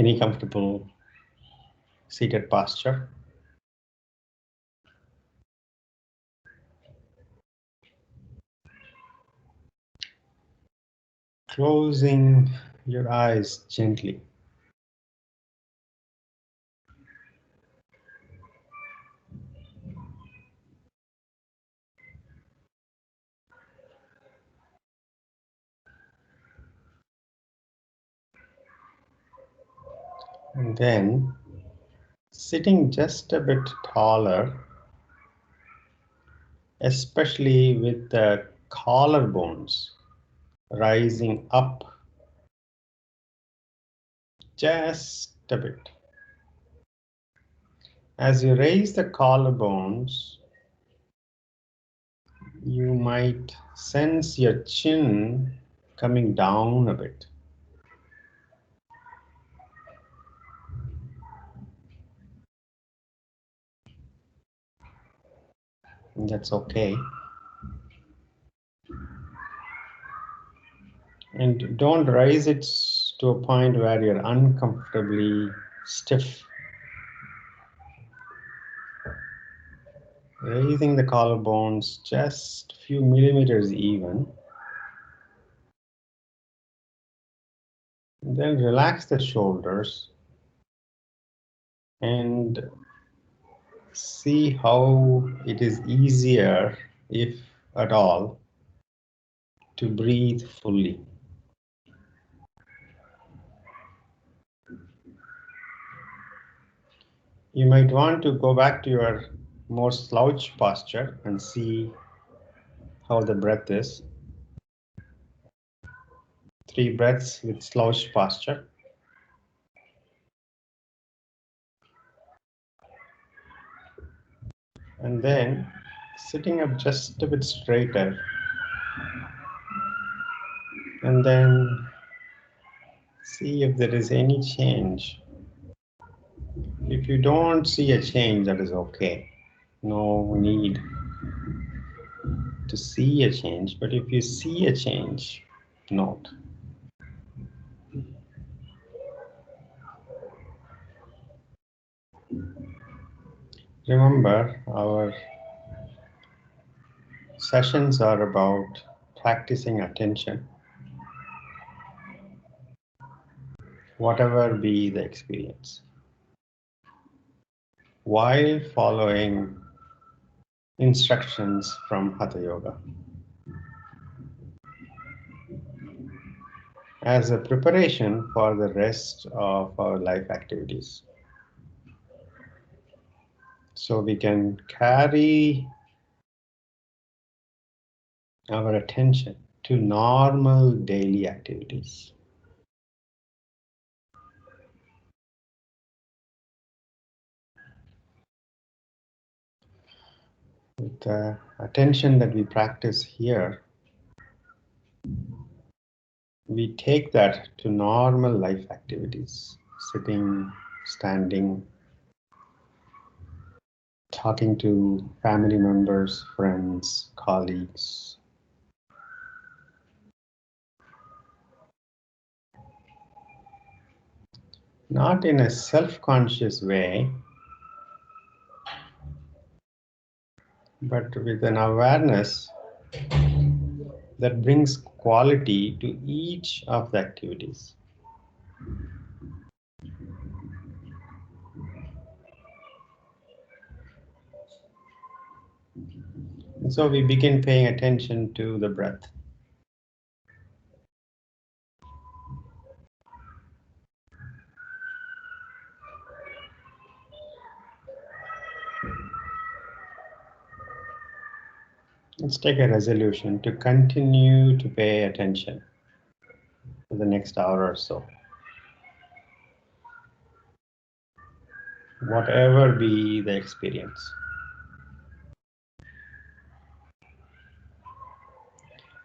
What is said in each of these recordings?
Any comfortable seated posture. Closing your eyes gently. And then sitting just a bit taller, especially with the collarbones rising up just a bit. As you raise the collarbones, you might sense your chin coming down a bit. And that's okay. And don't raise it to a point where you're uncomfortably stiff. Raising the collarbones just a few millimeters even. And then relax the shoulders and see how it is easier, if at all, to breathe fully. You might want to go back to your more slouch posture and see how the breath is. 3 breaths with slouch posture. And then sitting up just a bit straighter. And then see if there is any change. If you don't see a change, that is okay. No need to see a change, but if you see a change, note. Remember, our sessions are about practicing attention, whatever be the experience, while following instructions from Hatha Yoga. As a preparation for the rest of our life activities. So we can carry our attention to normal daily activities. With the attention that we practice here, we take that to normal life activities, sitting, standing, talking to family members, friends, colleagues. Not in a self-conscious way, but with an awareness that brings quality to each of the activities. And so we begin paying attention to the breath. Let's take a resolution to continue to pay attention for the next hour or so. Whatever be the experience.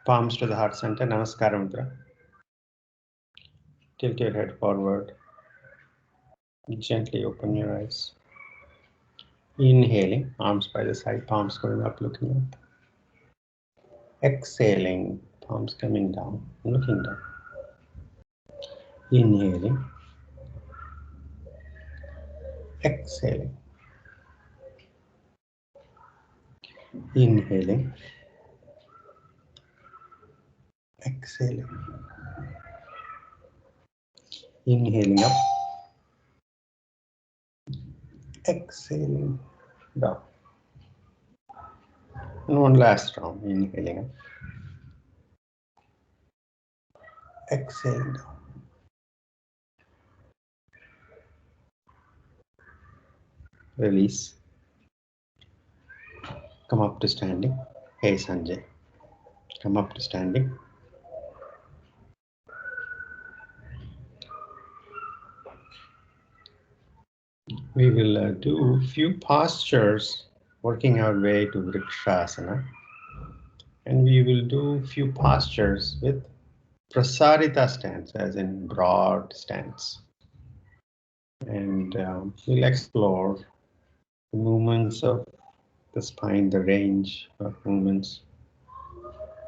Palms to the heart center, Namaskara Mudra. Tilt your head forward. Gently open your eyes. Inhaling, arms by the side, palms going up, looking up. Exhaling, palms coming down, looking down. Inhaling. exhaling, inhaling, exhaling, inhaling up, exhaling down. And one last round, inhaling up, exhaling down. Release. Come up to standing. Hey Sanjay. Come up to standing. We will do few postures, working our way to Vrikshasana. And we will do few postures with Prasarita stance, as in broad stance. And we'll explore the movements of the spine, the range of movements.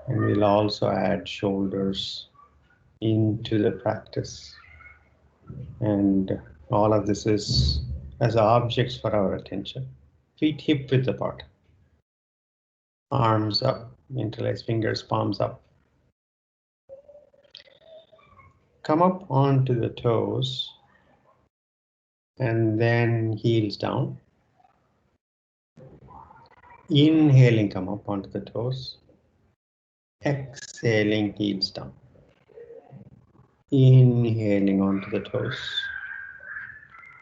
And we'll also add shoulders into the practice. And all of this is as objects for our attention. Feet hip width apart. Arms up, interlace fingers, palms up. Come up onto the toes and then heels down. Inhaling, come up onto the toes. Exhaling, heels down. Inhaling onto the toes.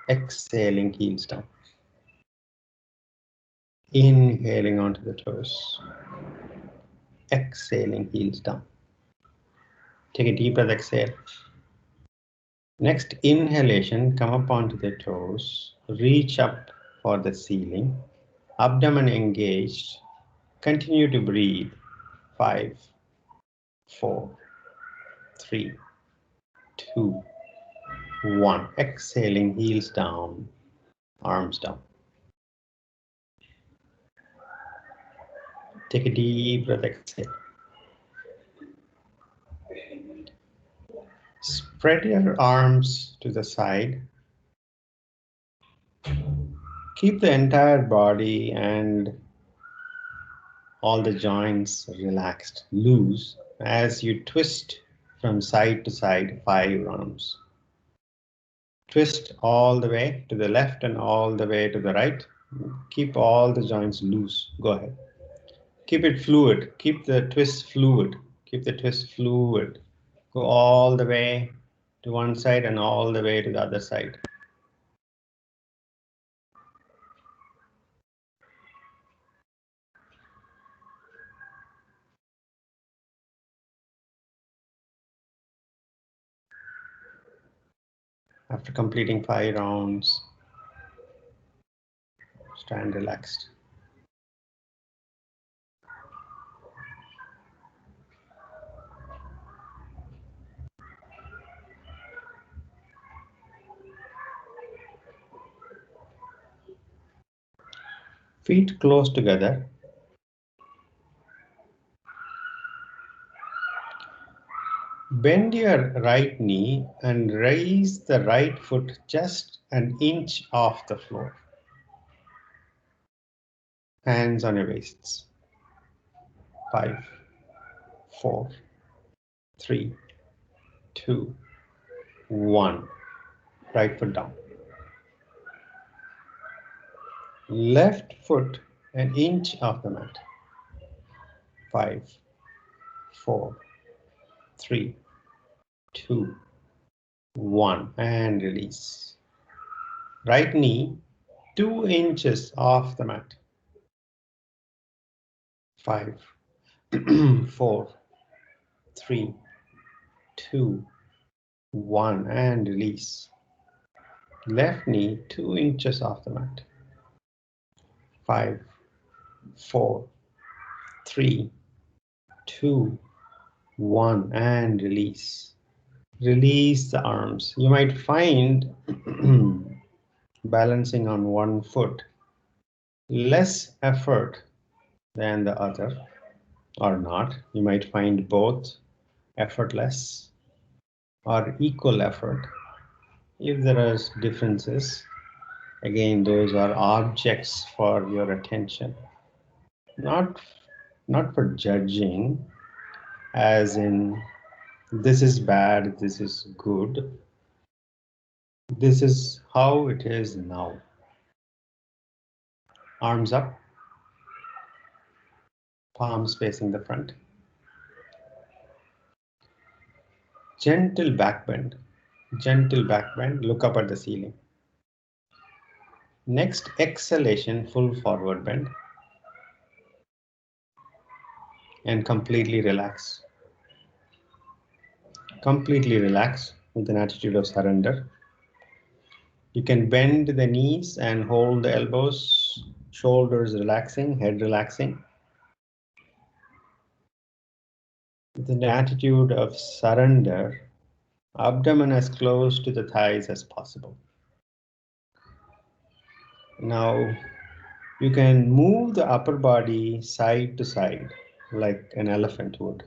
Exhaling, heels down. Inhaling onto the toes. Exhaling, heels down. Take a deep breath, exhale. Next inhalation, come up onto the toes. Reach up for the ceiling. Abdomen engaged. Continue to breathe. 5, 4, 3, 2, 1. Exhaling, heels down, arms down. Take a deep breath, exhale. Spread your arms to the side. Keep the entire body and all the joints relaxed, loose, as you twist from side to side 5 rounds. Twist all the way to the left and all the way to the right. Keep all the joints loose. Go ahead. Keep it fluid. Keep the twist fluid. Keep the twist fluid. Go all the way to one side and all the way to the other side. After completing 5 rounds, stand relaxed. Feet close together. Bend your right knee and raise the right foot just an inch off the floor. Hands on your waists. 5, 4, 3, 2, 1. Right foot down. Left foot an inch off the mat. 5, 4, 3, 2, 1. And release. Right knee 2 inches off the mat. 5, 4, 3, 2, 1. And release. Left knee 2 inches off the mat. 5, 4, 3, 2, 1. And release. Release the arms. You might find balancing on one foot less effort than the other, or not. You might find both effortless or equal effort. If there are differences, Again, those are objects for your attention, not for judging, as in this is bad, this is good. This is how it is now. Arms up, palms facing the front. Gentle back bend. Gentle back bend. Look up at the ceiling. Next exhalation, full forward bend. And completely relax. Completely relax with an attitude of surrender. You can bend the knees and hold the elbows, shoulders relaxing, head relaxing. With an attitude of surrender, abdomen as close to the thighs as possible. Now, you can move the upper body side to side like an elephant would.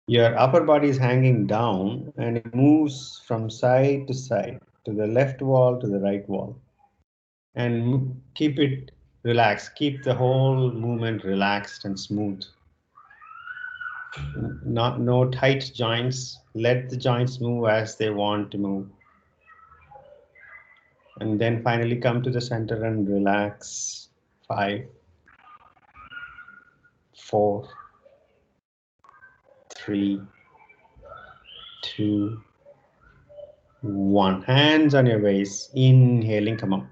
Your upper body is hanging down and it moves from side to side, to the left wall, to the right wall. And keep it relaxed. Keep the whole movement relaxed and smooth. No tight joints. Let the joints move as they want to move. And then finally come to the center and relax. 5, 4, 3, 2, 1. Hands on your waist. Inhaling, come up.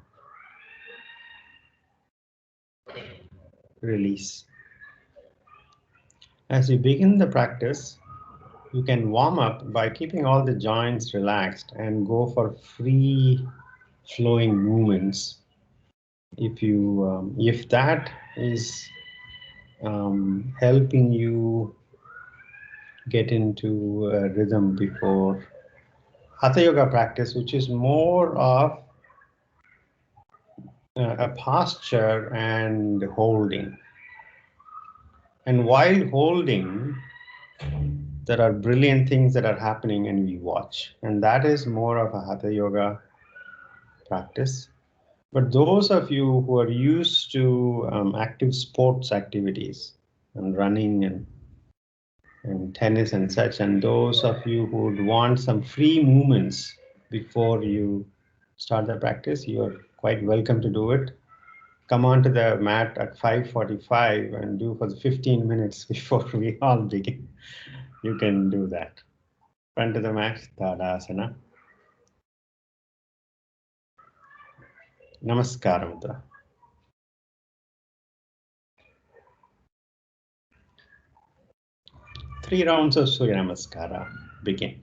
Release. As you begin the practice, you can warm up by keeping all the joints relaxed and go for free flowing movements. If that is helping you get into a rhythm before Hatha Yoga practice, which is more of a posture and holding. And while holding, there are brilliant things that are happening and we watch. And that is more of a Hatha Yoga practice. But those of you who are used to active sports activities and running and tennis and such, and those of you who would want some free movements before you start the practice, you're quite welcome to do it. Come onto the mat at 5:45 and do for the 15 minutes before we all begin. You can do that. Front of the mat, Tadasana. Namaskara Mudra. 3 rounds of Surya Namaskara. Begin.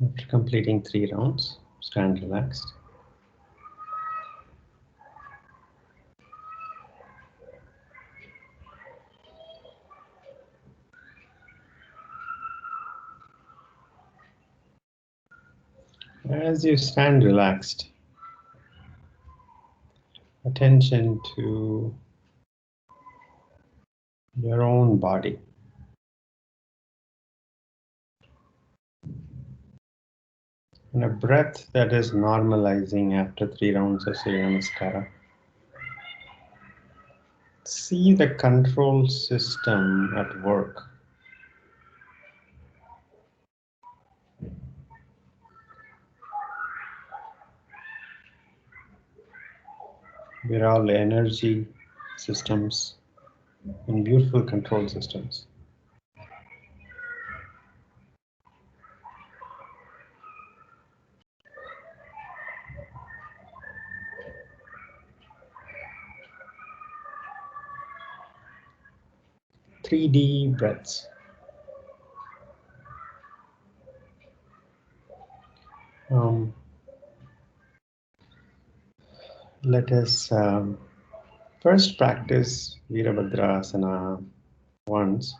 After completing 3 rounds, stand relaxed. As you stand relaxed, attention to your own body. And a breath that is normalizing after 3 rounds of Surya Namaskara. See the control system at work. We're all energy systems and beautiful control systems. Three deep breaths. Let us first practice Virabhadrasana once,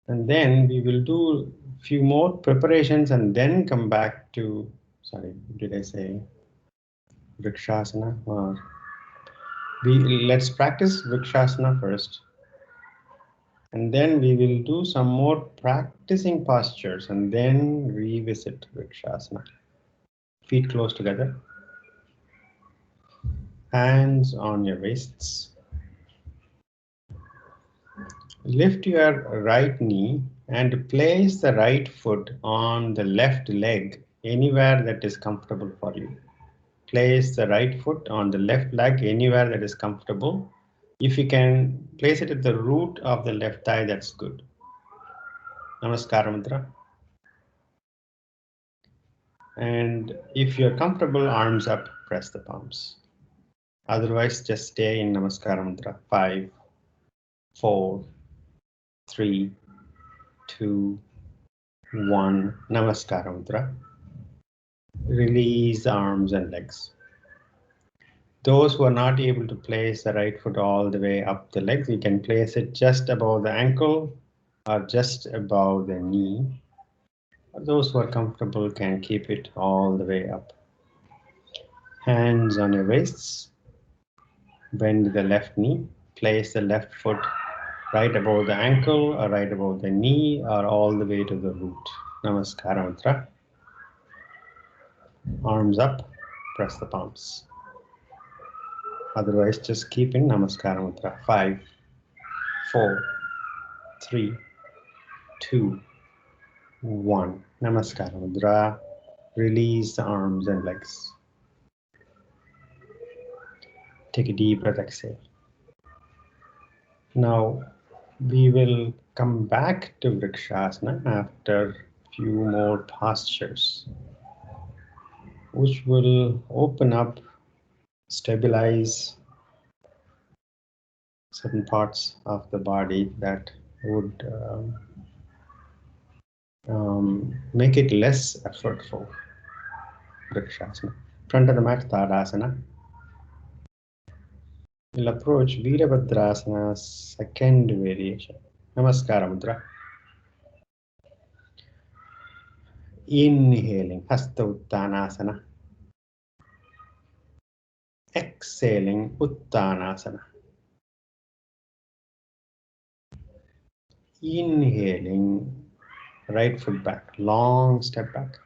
and then we will do a few more preparations and then come back to, sorry, did I say Vrikshasana? Or let's practice Vrikshasana first, and then we will do some more practicing postures and then revisit Vrikshasana. Feet close together, hands on your waists. Lift your right knee and place the right foot on the left leg, anywhere that is comfortable for you. Place the right foot on the left leg, anywhere that is comfortable. If you can place it at the root of the left thigh, that's good. Namaskara Mudra. And if you're comfortable, arms up, press the palms. Otherwise, just stay in Namaskara Mudra. 5, 4, 3, 2, 1. Namaskara Mudra. Release the arms and legs. Those who are not able to place the right foot all the way up the legs, you can place it just above the ankle or just above the knee. Those who are comfortable can keep it all the way up. Hands on your waists. Bend the left knee. Place the left foot right above the ankle or right above the knee or all the way to the root. Namaskara Mudra. Arms up. Press the palms. Otherwise, just keep in Namaskara Mudra. 5, 4, 3, 2, 1. Namaskara Mudra. Release the arms and legs. Take a deep breath, exhale. Now, we will come back to Vrikshasana after a few more postures, which will open up, stabilize certain parts of the body that would make it less effortful. Vrikshasana. Front of the mat, Tadasana. We'll approach Virabhadrasana's second variation. Namaskara Mudra. Inhaling, Hasta Uttanasana. Exhaling, Uttanasana. Inhaling, right foot back, long step back.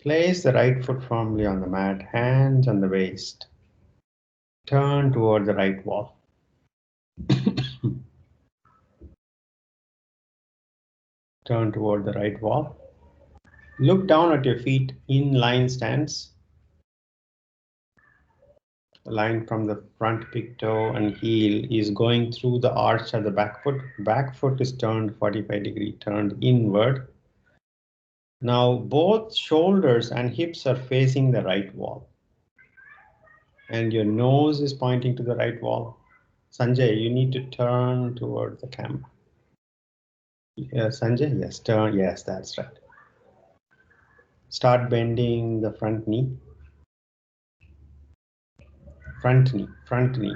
Place the right foot firmly on the mat, hands on the waist. Turn toward the right wall. Turn toward the right wall. Look down at your feet in line stance. The line from the front big toe and heel is going through the arch of the back foot. Back foot is turned 45 degrees, turned inward. Now both shoulders and hips are facing the right wall. And your nose is pointing to the right wall. Sanjay, you need to turn toward the camera. Sanjay, yes, turn, yes, that's right. Start bending the front knee. Front knee, front knee.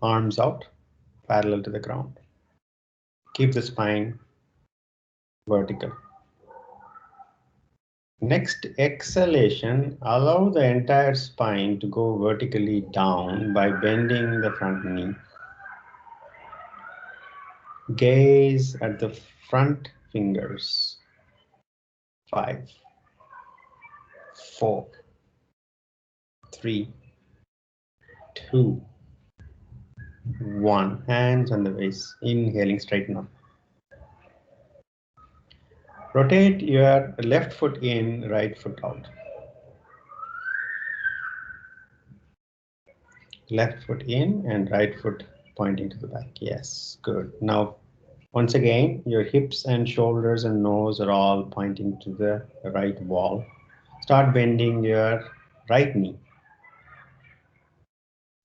Arms out, parallel to the ground. Keep the spine vertical. Next exhalation, allow the entire spine to go vertically down by bending the front knee. Gaze at the front fingers. 5, 4, 3, 2, 1. Hands on the waist. Inhaling, straighten up. Rotate your left foot in, right foot out. Left foot in and right foot pointing to the back. Yes, good. Now, once again, your hips and shoulders and nose are all pointing to the right wall. Start bending your right knee.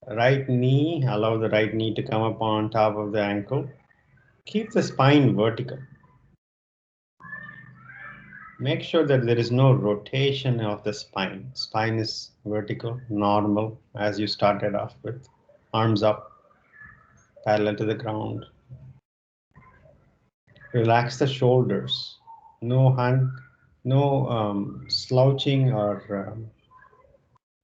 Right knee, allow the right knee to come up on top of the ankle. Keep the spine vertical. Make sure that there is no rotation of the spine. Spine is vertical, normal, as you started off with. Arms up, parallel to the ground. Relax the shoulders. No hand, no slouching or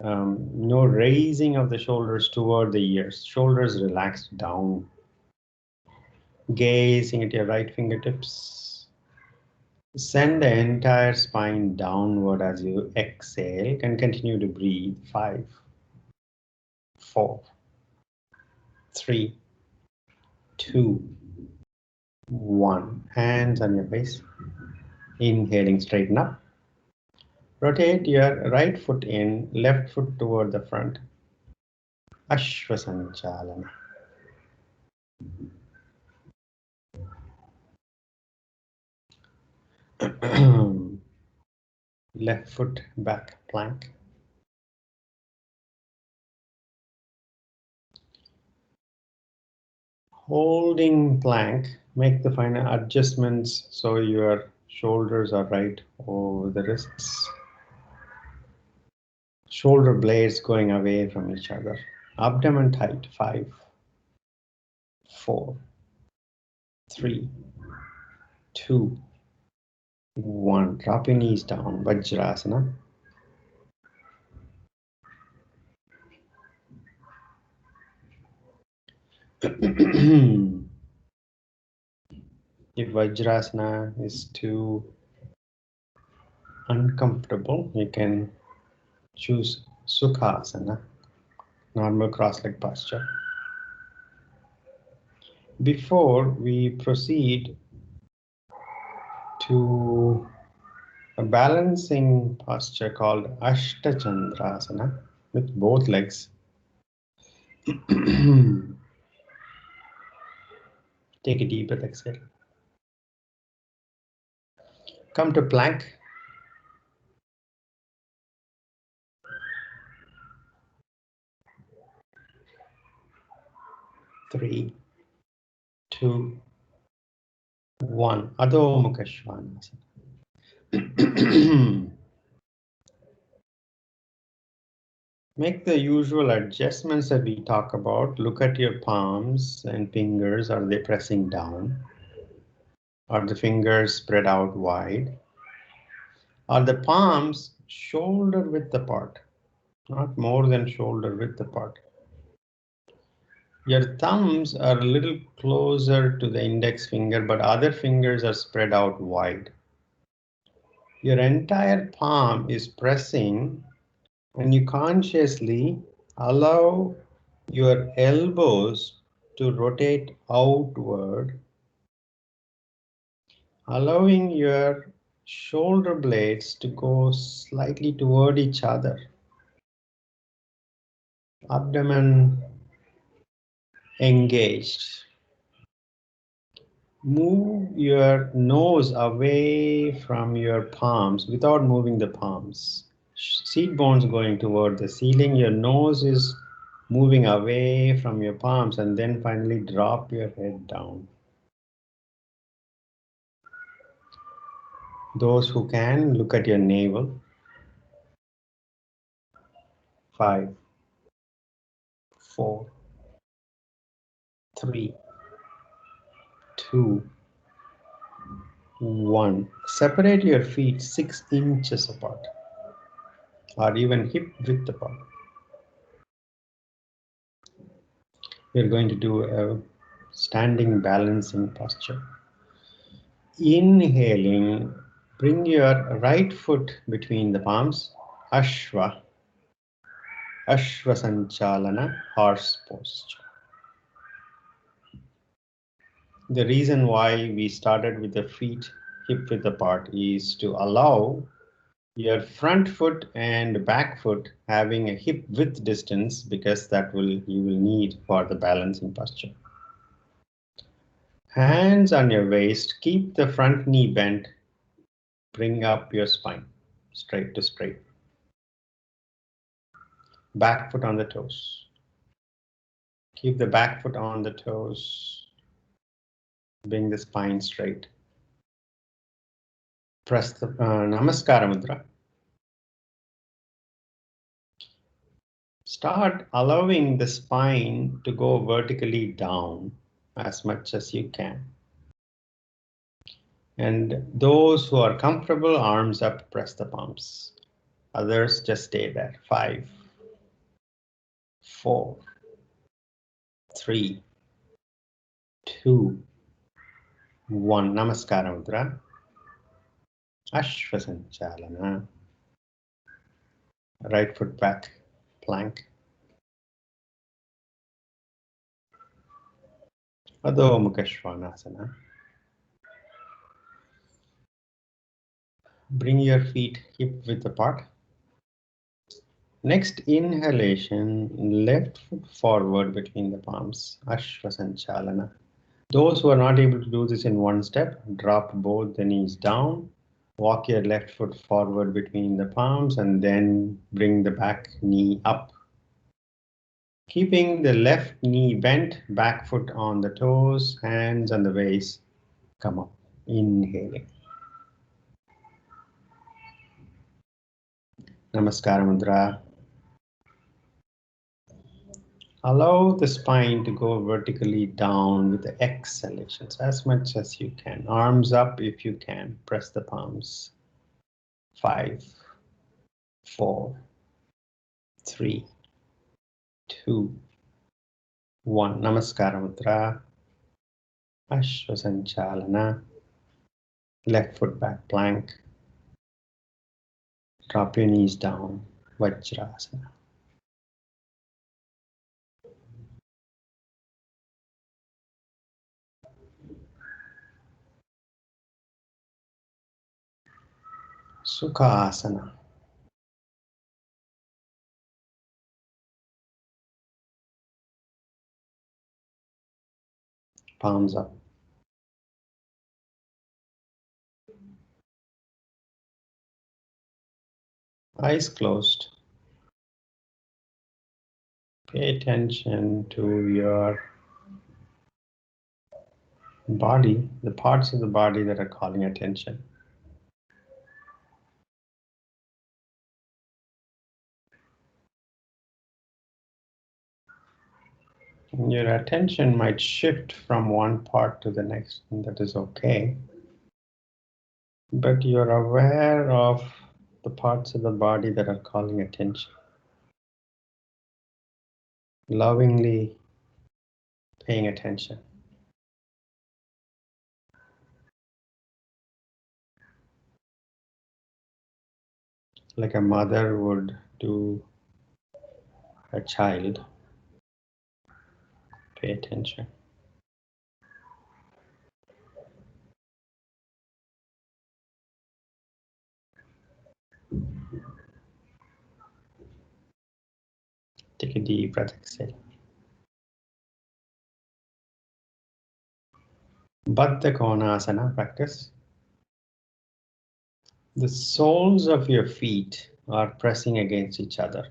no raising of the shoulders toward the ears. Shoulders relaxed down. Gazing at your right fingertips. Send the entire spine downward as you exhale and continue to breathe. 5, 4, 3, 2, 1. Hands on your face. Inhaling, straighten up. Rotate your right foot in, left foot toward the front. Ashwasanchalana. Left foot back plank. Holding plank, make the final adjustments so your shoulders are right over the wrists. Shoulder blades going away from each other. Abdomen tight. 5, 4, 3, 2, 1. Drop your knees down. Vrikshasana. If Vajrasana is too uncomfortable, you can choose Sukhasana, normal cross-leg posture. Before we proceed to a balancing posture called Ashtachandrasana with both legs, take a deep breath, exhale. Come to plank. Three, 2, 1. Adho Mukha Svanasana. Make the usual adjustments that we talk about. Look at your palms and fingers. Are they pressing down? Are the fingers spread out wide? Are the palms shoulder width apart? Not more than shoulder width apart. Your thumbs are a little closer to the index finger, but other fingers are spread out wide. Your entire palm is pressing, and you consciously allow your elbows to rotate outward, allowing your shoulder blades to go slightly toward each other. Abdomen engaged. Move your nose away from your palms without moving the palms. Seat bones going toward the ceiling. Your nose is moving away from your palms, and then finally drop your head down. Those who can, look at your navel. 5, 4, 3, 2, 1. Separate your feet 6 inches apart, or even hip width apart. We're going to do a standing balancing posture. Inhaling, bring your right foot between the palms, Ashva Sanchalana, horse posture. The reason why we started with the feet hip width apart is to allow your front foot and back foot having a hip width distance, because you will need for the balancing posture. Hands on your waist, keep the front knee bent, bring up your spine, straight to straight. Back foot on the toes. Keep the back foot on the toes. Bring the spine straight. Press the Namaskara Mudra. Start allowing the spine to go vertically down as much as you can. And those who are comfortable, arms up, press the palms. Others just stay there. 5, 4, 3, 2, 1. Namaskara Mudra. Ashvasanchalana. Right foot back, plank. Adho Mukha Svanasana. Bring your feet hip width apart. Next inhalation, left foot forward between the palms, Ashvasanchalana. Those who are not able to do this in one step, drop both the knees down, walk your left foot forward between the palms, and then bring the back knee up. Keeping the left knee bent, back foot on the toes, hands on the waist, come up, inhaling. Namaskara Mudra. Allow the spine to go vertically down with the exhalations as much as you can. Arms up if you can. Press the palms. 5, 4, 3, 2, 1. Namaskara Mudra. Ashvasanchalana. Left foot back plank. Drop your knees down. Vrikshasana. Sukhasana. Palms up. Eyes closed. Pay attention to your body, the parts of the body that are calling attention. Your attention might shift from one part to the next, and that is okay. But you're aware of the parts of the body that are calling attention. Lovingly paying attention. Like a mother would do a child. Pay attention. Take a deep breath, exhale. Badhakonasana practice. The soles of your feet are pressing against each other.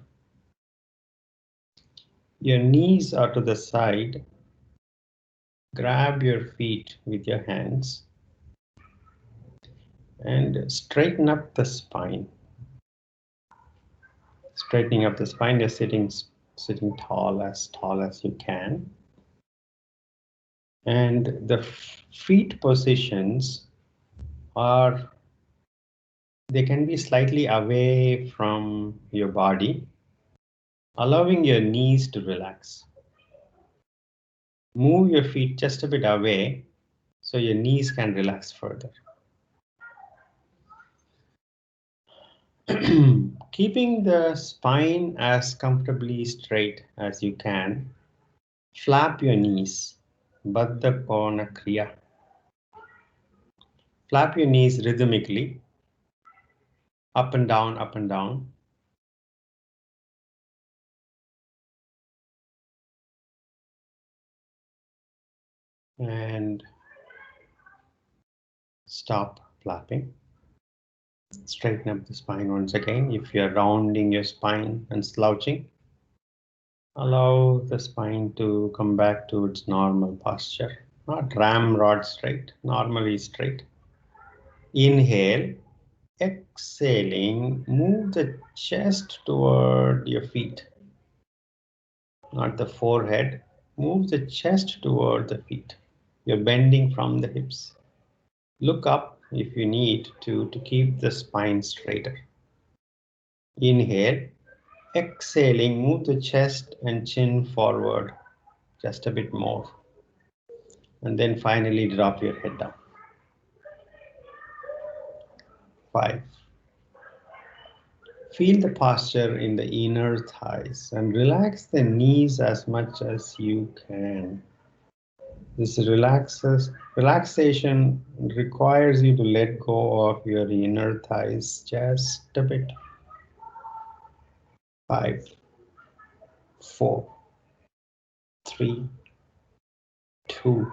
Your knees are to the side. Grab your feet with your hands and straighten up the spine. Straightening up the spine, you're sitting tall as you can. And the feet positions they can be slightly away from your body, allowing your knees to relax. Move your feet just a bit away so your knees can relax further. Keeping the spine as comfortably straight as you can, flap your knees. Badhakona Kriya. Flap your knees rhythmically, up and down, up and down. And stop flapping. Straighten up the spine once again. If you're rounding your spine and slouching, allow the spine to come back to its normal posture. Not ramrod straight, normally straight. Inhale. Exhaling, move the chest toward your feet, not the forehead. Move the chest toward the feet. You're bending from the hips. Look up if you need to keep the spine straighter. Inhale. Exhaling, move the chest and chin forward just a bit more. And then finally drop your head down. 5. Feel the posture in the inner thighs and relax the knees as much as you can. This relaxation requires you to let go of your inner thighs just a bit. 5, 4, 3, 2,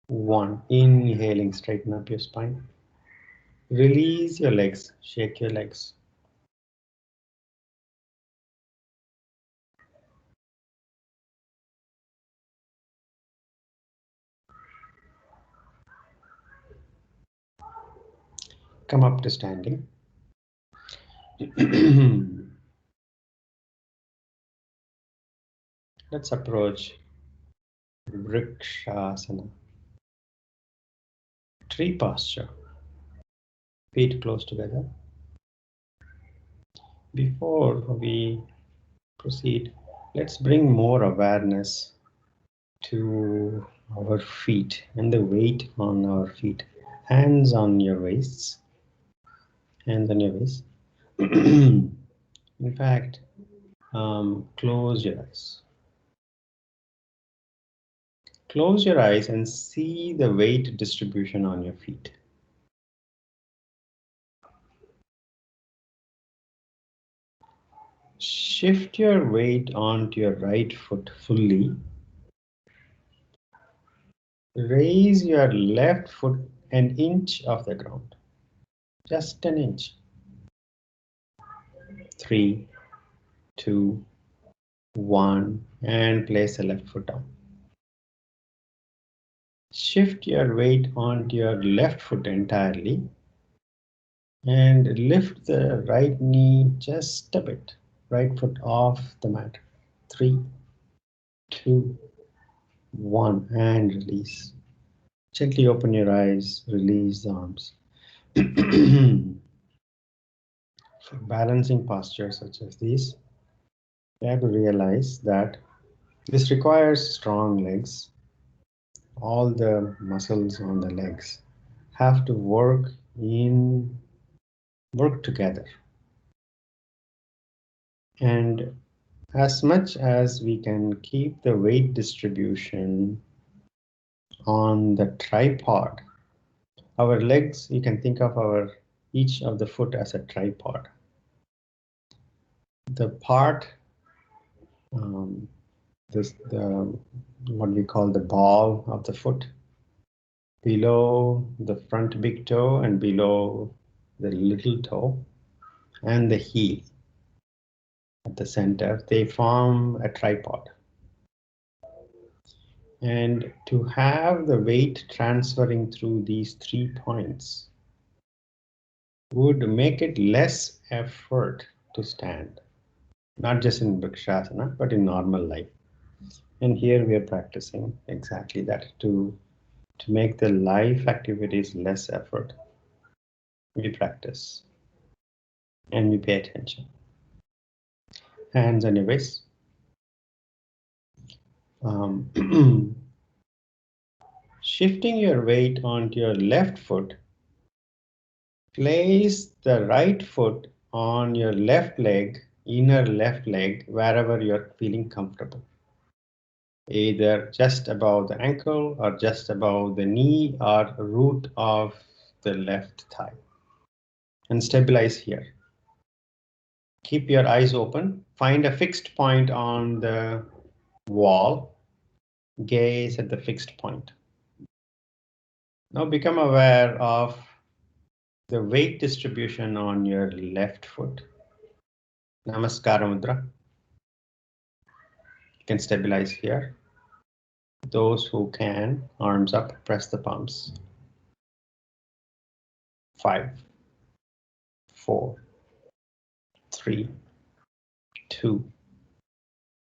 1. Inhaling, straighten up your spine. Release your legs, shake your legs. Come up to standing. Let's approach Vrikshasana. Tree posture. Feet close together. Before we proceed, let's bring more awareness to our feet and the weight on our feet. Hands on your waists. Hands on your waist. In fact, close your eyes. Close your eyes and see the weight distribution on your feet. Shift your weight onto your right foot fully. Raise your left foot an inch off the ground. Just an inch. 3, 2, 1, and place the left foot down. Shift your weight onto your left foot entirely and lift the right knee just a bit. Right foot off the mat. 3, 2, 1, and release. Gently open your eyes, release the arms. For balancing postures such as these, you have to realize that this requires strong legs. All the muscles on the legs have to work together. And as much as we can keep the weight distribution on the tripod, our legs, you can think of each of the foot as a tripod. The part, what we call the ball of the foot, below the front big toe and below the little toe, and the heel. at the center. They form a tripod. And to have the weight transferring through these 3 points would make it less effort to stand, not just in Vrikshasana, but in normal life. And here we are practicing exactly that to make the life activities less effort. We practice and we pay attention. Hands on your waist. Shifting your weight onto your left foot, place the right foot on your left leg, inner left leg, wherever you're feeling comfortable. Either just above the ankle or just above the knee or root of the left thigh. And stabilize here. Keep your eyes open. Find a fixed point on the wall. Gaze at the fixed point. Now become aware of the weight distribution on your left foot. Namaskara Mudra. You can stabilize here. Those who can, arms up, press the palms. 5, 4, 3, 2,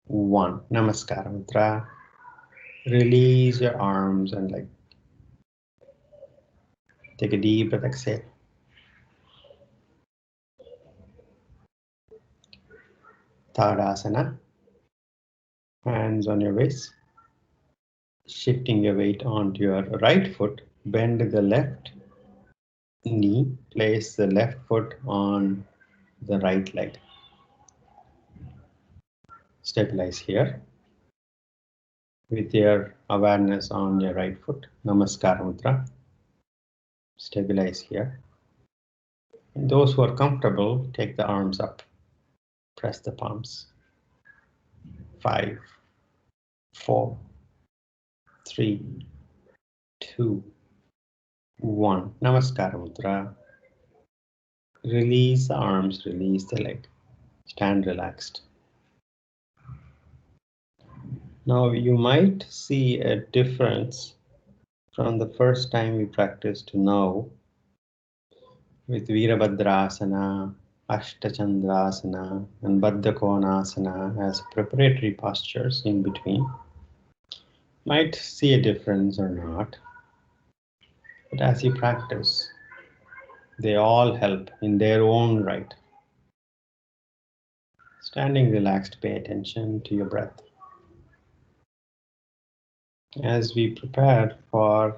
1. Namaskara Mudra. Release your arms and take a deep breath, exhale. Tadasana. Hands on your waist. Shifting your weight onto your right foot. Bend the left knee. Place the left foot on the right leg. Stabilize here. With your awareness on your right foot. Namaskara Mudra. Stabilize here. And those who are comfortable, take the arms up. Press the palms. 5, 4, 3, 2, 1. Namaskara Mudra. Release the arms, release the leg. Stand relaxed. Now you might see a difference from the first time we practiced to now with Virabhadrasana, Ashtachandrasana, and Badhakonasana as preparatory postures in between. Might see a difference or not, but as you practice, they all help in their own right. Standing relaxed, pay attention to your breath. As we prepare for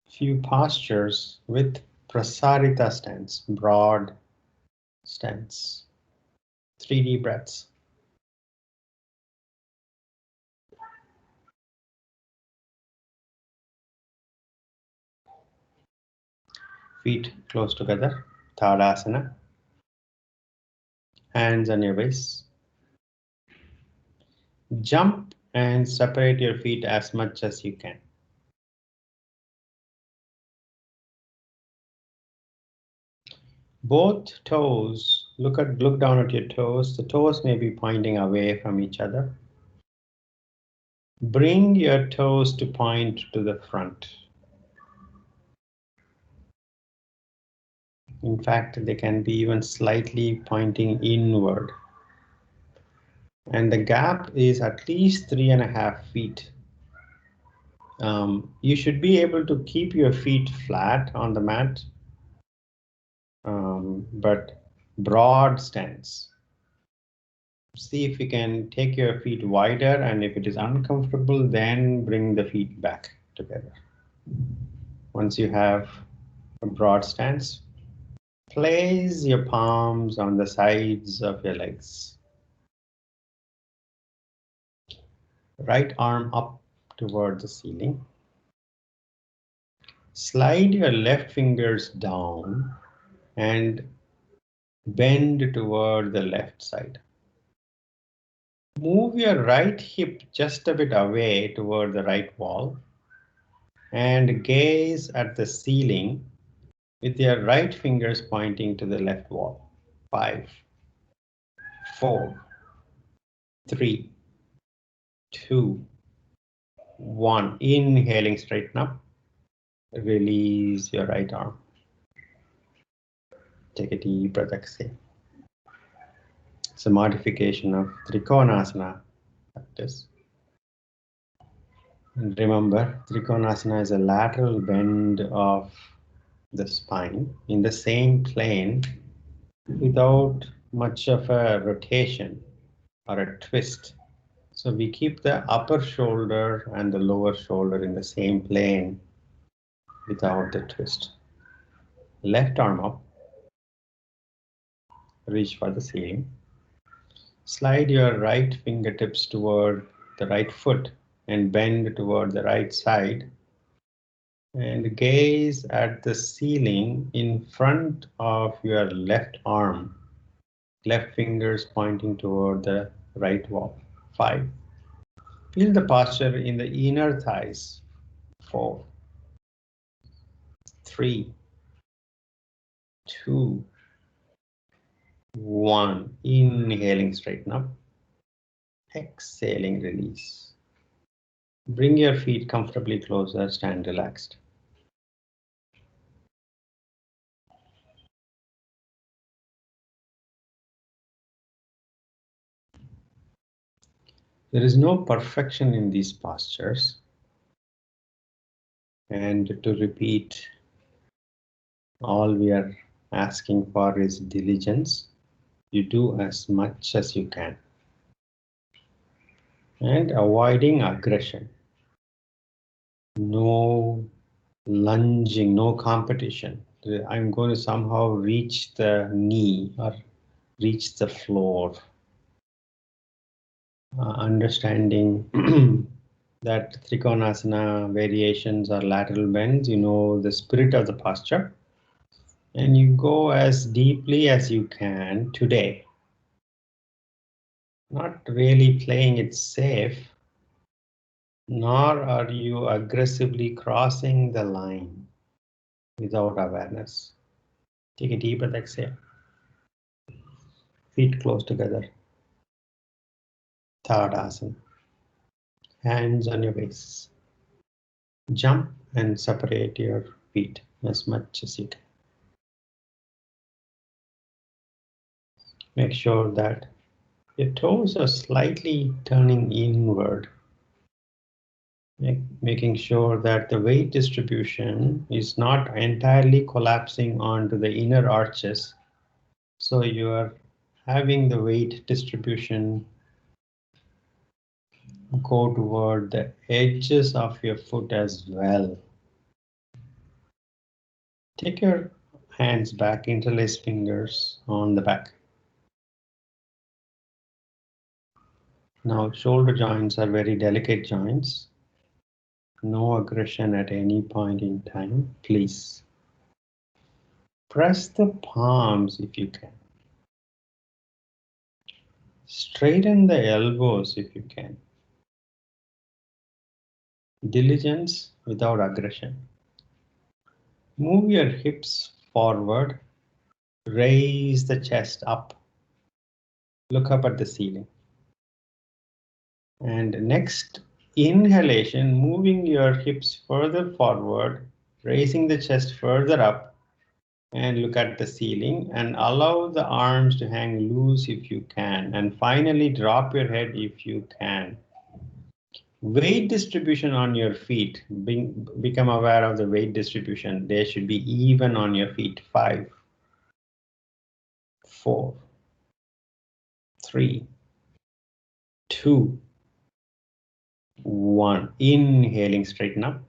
few postures with Prasarita stance, broad stance. 3 deep breaths. Feet close together, Tadasana. Hands on your waist. Jump and separate your feet as much as you can. Both toes, look down at your toes. The toes may be pointing away from each other. Bring your toes to point to the front. In fact, they can be even slightly pointing inward. And the gap is at least 3.5 feet. You should be able to keep your feet flat on the mat, but broad stance. See if you can take your feet wider, and if it is uncomfortable, then bring the feet back together. Once you have a broad stance, place your palms on the sides of your legs. Right arm up toward the ceiling. Slide your left fingers down and bend toward the left side. Move your right hip just a bit away toward the right wall and gaze at the ceiling with your right fingers pointing to the left wall. 5, 4, 3, 2, 1. Inhaling, straighten up. Release your right arm. Take a deep breath, exhale. It's a modification of Trikonasana practice. And remember, Trikonasana is a lateral bend of the spine in the same plane without much of a rotation or a twist. So we keep the upper shoulder and the lower shoulder in the same plane without the twist. Left arm up, reach for the ceiling. Slide your right fingertips toward the right foot and bend toward the right side. And gaze at the ceiling in front of your left arm. Left fingers pointing toward the right wall. 5. Feel the posture in the inner thighs. 4, 3, 2, 1. Inhaling, straighten up. Exhaling, release. Bring your feet comfortably closer, stand relaxed. There is no perfection in these postures. And to repeat, all we are asking for is diligence. You do as much as you can. And avoiding aggression. No lunging, no competition. I'm going to somehow reach the knee or reach the floor. Understanding that Trikonasana variations are lateral bends, you know the spirit of the posture. And you go as deeply as you can today. Not really playing it safe, nor are you aggressively crossing the line without awareness. Take a deep breath, exhale. Feet close together. Tadasana. Hands on your waist. Jump and separate your feet as much as you can. Make sure that your toes are slightly turning inward. Making sure that the weight distribution is not entirely collapsing onto the inner arches. So you are having the weight distribution go toward the edges of your foot as well. Take your hands back, interlace fingers on the back. Now shoulder joints are very delicate joints. No aggression at any point in time, please. Press the palms if you can. Straighten the elbows if you can. Diligence without aggression. Move your hips forward. Raise the chest up. Look up at the ceiling. And next inhalation, moving your hips further forward, raising the chest further up, and look at the ceiling and allow the arms to hang loose if you can. And finally, drop your head if you can. Weight distribution on your feet. Become aware of the weight distribution. They should be even on your feet. 5, 4, 3, 2, 1. Inhaling, straighten up.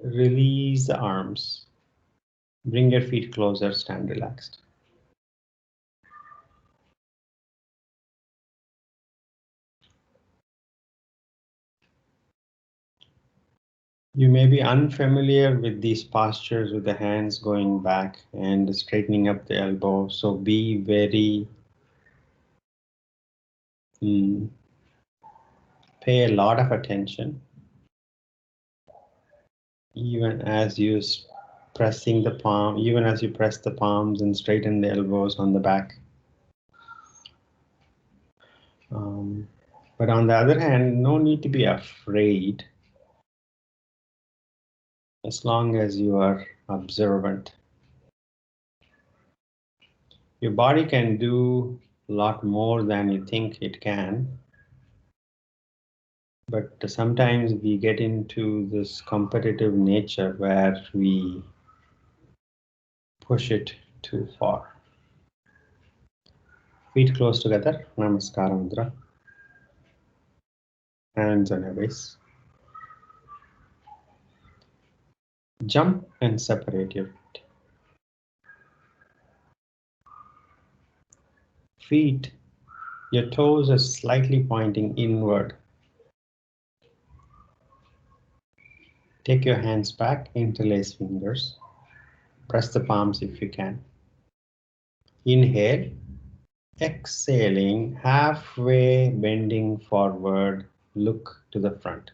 Release the arms. Bring your feet closer, stand relaxed. You may be unfamiliar with these postures with the hands going back and straightening up the elbow, so be very pay a lot of attention even as you pressing the palm, even as you press the palms and straighten the elbows on the back. But on the other hand, no need to be afraid as long as you are observant. Your body can do a lot more than you think it can. But sometimes we get into this competitive nature where we push it too far. Feet close together, Namaskara Mudra. Hands on your waist. Jump and separate your feet. Feet, your toes are slightly pointing inward. Take your hands back, interlace fingers. Press the palms if you can. Inhale. Exhaling, halfway bending forward, look to the front.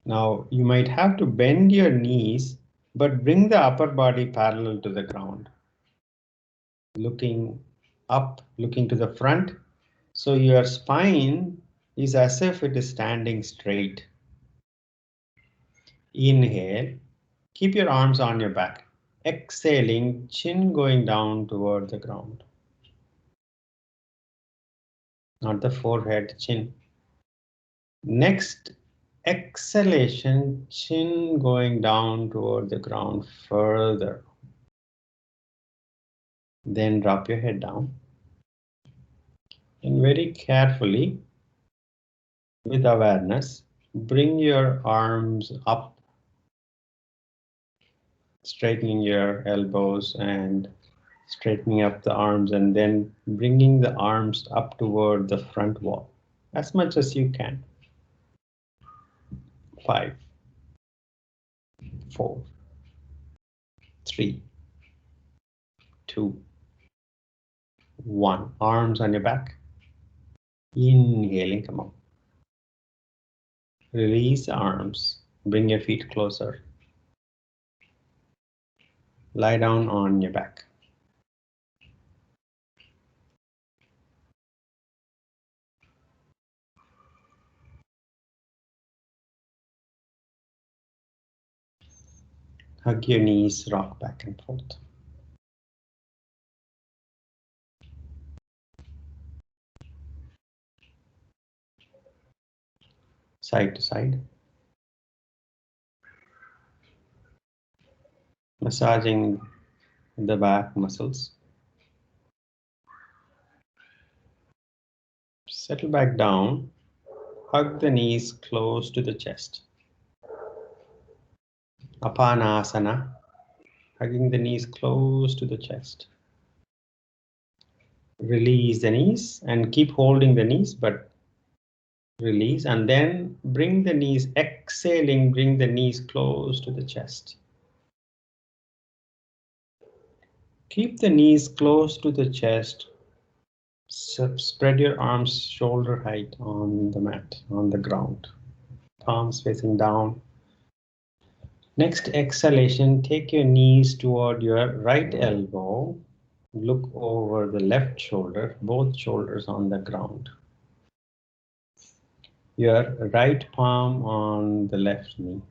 Now, you might have to bend your knees, but bring the upper body parallel to the ground. Looking up, looking to the front, so your spine is as if it is standing straight. Inhale, keep your arms on your back. Exhaling, chin going down toward the ground. Not the forehead, chin. Next, exhalation, chin going down toward the ground further. Then drop your head down. And very carefully, with awareness, bring your arms up, straightening your elbows and straightening up the arms, and then bringing the arms up toward the front wall as much as you can. 5, 4, 3, 2, 1. Arms on your back. Inhaling, come up. Release the arms. Bring your feet closer. Lie down on your back. Hug your knees, rock back and forth. Side to side. Massaging the back muscles. Settle back down. Hug the knees close to the chest. Apanasana. Hugging the knees close to the chest. Release the knees and keep holding the knees, but release, and then bring the knees, exhaling, bring the knees close to the chest. Keep the knees close to the chest. Spread your arms shoulder height on the mat, on the ground. Palms facing down. Next exhalation, take your knees toward your right elbow. Look over the left shoulder, both shoulders on the ground. Your right palm on the left knee.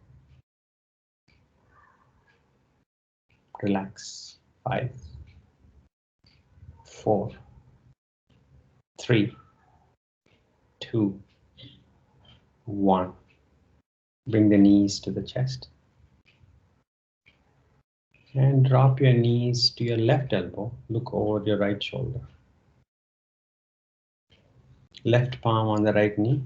Relax. 5, 4, 3, 2, 1. Bring the knees to the chest. And drop your knees to your left elbow. Look over your right shoulder. Left palm on the right knee.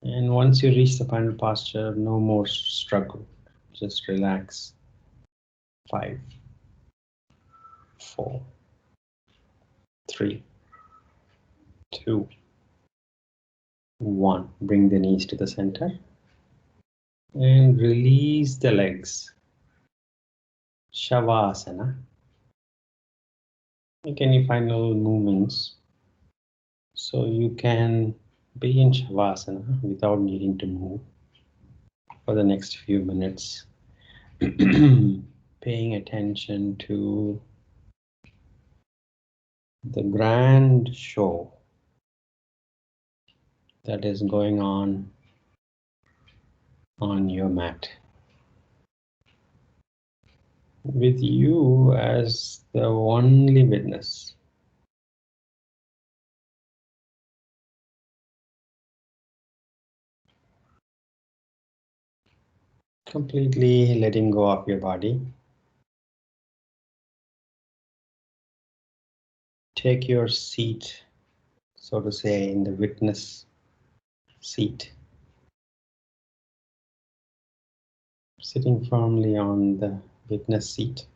And once you reach the final posture, no more struggle. Just relax. 5, 4, 3, 2, 1. Bring the knees to the center. And release the legs. Shavasana. Make any final movements so you can be in Shavasana without needing to move for the next few minutes. Paying attention to the grand show that is going on your mat, with you as the only witness. Completely letting go of your body. Take your seat, so to say, in the witness seat. Sitting firmly on the witness seat.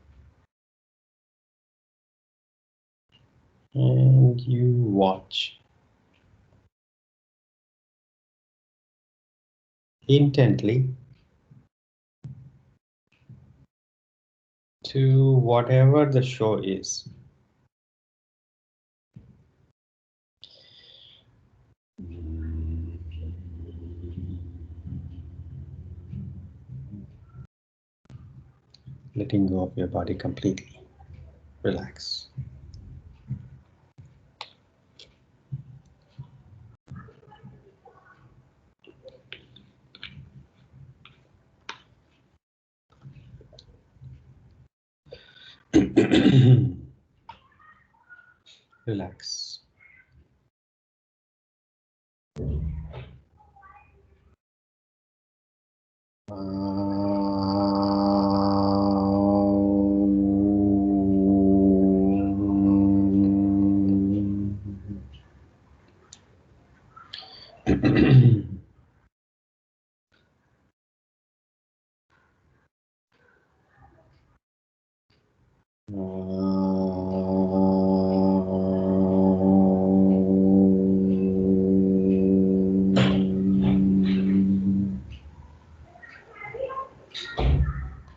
And you watch intently to whatever the show is. Letting go of your body completely. Relax. Relax.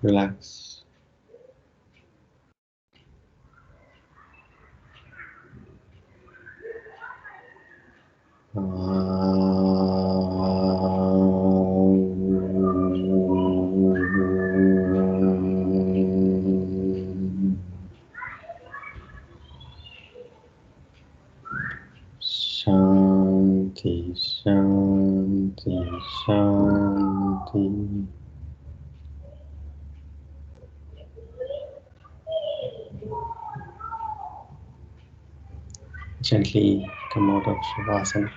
Relax. Shanti, Shanti, Shanti. Gently come out of Shavasana.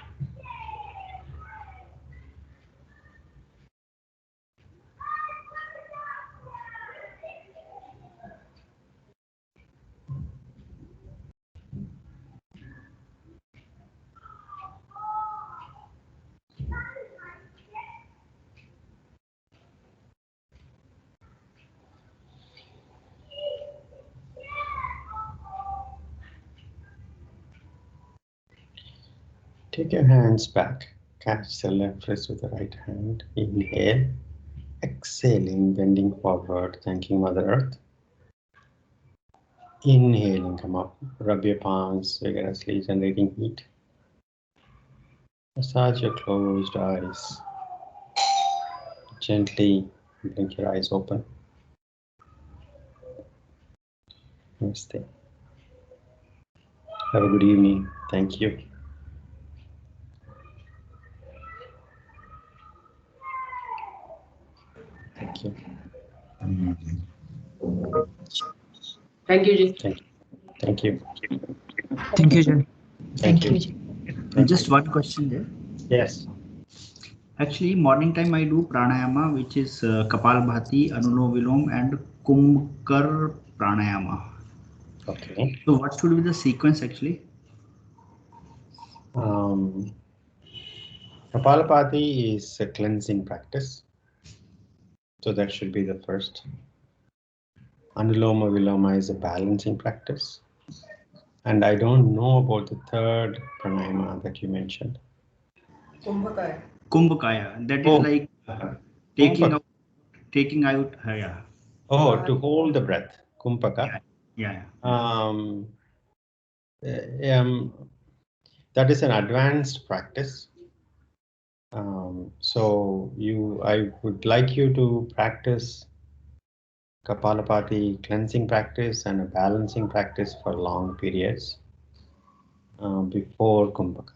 Take your hands back. Catch the left wrist with the right hand. Inhale. Exhaling, bending forward, thanking Mother Earth. Inhaling, come up. Rub your palms vigorously, generating heat. Massage your closed eyes. Gently blink your eyes open. Namaste. Have a good evening. Thank you. Thank you. Thank you, Ji. Thank you. Thank you. Thank you, Jay. Thank you. Just one question there. Yes. Actually, morning time I do pranayama, which is Kapalbhati, Anulom Vilom, and Kumbhakar pranayama. Okay. So, what should be the sequence actually? Kapalabhati is a cleansing practice. So that should be the first. Anuloma Viloma is a balancing practice. And I don't know about the third pranayama that you mentioned. Kumbhakaya. Kumbhakaya. That is like taking out. Yeah. Oh, to hold the breath. Kumbhaka. Yeah. That is an advanced practice. So I would like you to practice Kapalabhati cleansing practice and a balancing practice for long periods. before Kumbhaka.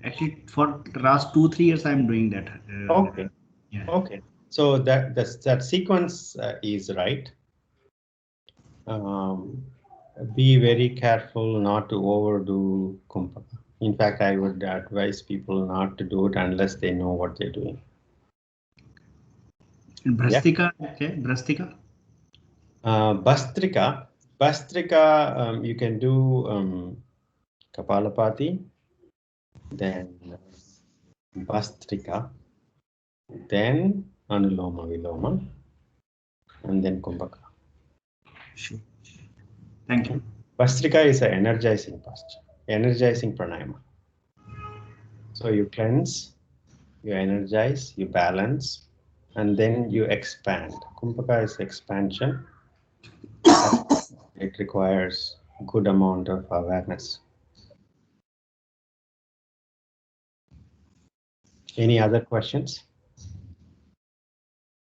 Actually, for the last 2-3 years, I'm doing that. Okay. Yeah. Okay. So that sequence is right. Be very careful not to overdo Kumbhaka. In fact, I would advise people not to do it unless they know what they're doing. And Brastika, okay, Brastika. Bastrika, you can do Kapalapati, then Bastrika, then Anuloma Viloma, and then Kumbhaka. Sure. Thank you. Bastrika is an energizing posture, energizing pranayama. So you cleanse, you energize, you balance, and then you expand. Kumbhaka is expansion. It requires good amount of awareness. Any other questions?